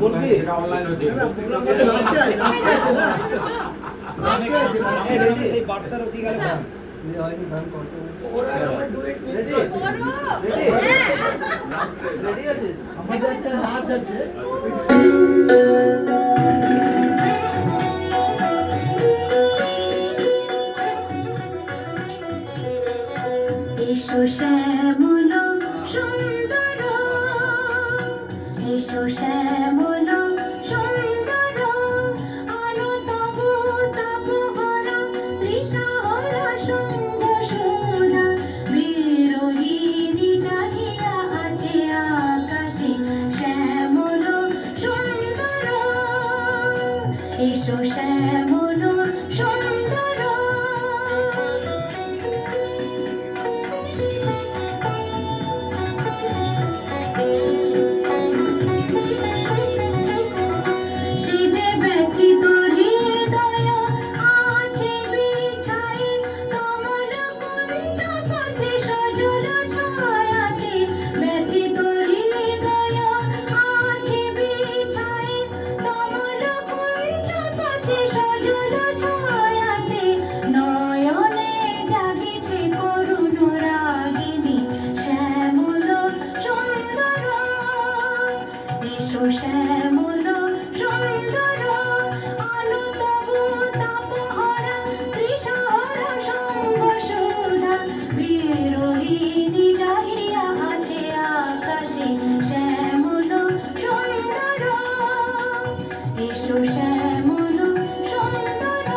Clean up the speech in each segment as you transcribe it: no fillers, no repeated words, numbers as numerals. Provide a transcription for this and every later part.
বলবি সেটা অনলাইন হচ্ছে সেই বার্তার অতি গেলে রেডি আছিস? আমাদের একটা নাচ আছে। এসো শ্যামল সুন্দর, এসো শ্যামল সুন্দর, আলো তব তব হরা তৃষাহরা সঙ্গ সুধা, বিরোহিণী চাহিয়া আছে আকাশে শ্যামল সুন্দর, এসো শ্যামল সুন্দর। শ্যামল সুন্দর, আলো তব তাপহরা তৃষাহরা সঙ্গ সুধা, বিরোহিণী চাহিয়া আছে আকাশে শ্যামল সুন্দর, এসো শ্যামল সুন্দর।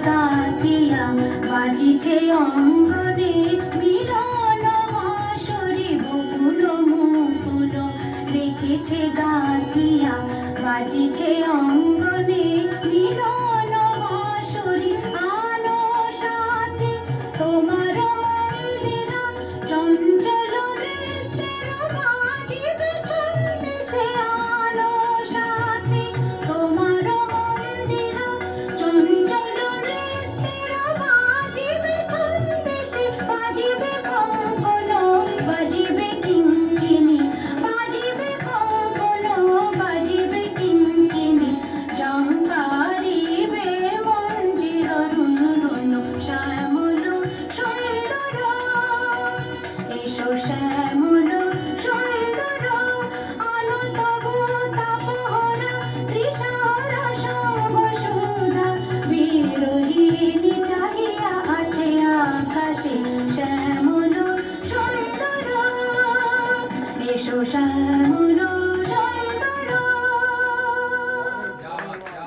গাতিয়া বাজিছে অঙ্গনে মিলন বাঁশরি, বকুল মুকুল রেখেছে গাতিয়া বাজিছে অঙ্গনে মিলন বাঁশরি, আলো সাথে তোমার মন্দিরা চঞ্চল নৃত্যের বাজিবে ছন্দে সে, আলো সাথে তোমার মন্দিরা চঞ্চল বাজিবে কিঙ্কিনি, বাজিবে কঙ্কন, বাজিবে কিঙ্কিনি, ঝঙ্কারিবে মঞ্জির রুনু রুনু, শ্যামল সুন্দর, এসো শ্যামল সুন্দর, আলো তব তাপহরা তৃষাহরা সঙ্গ সুধা, বিরোহিণী চাহিয়া আছে আকাশে শ্যামল সুন্দর, এসো শ্যামল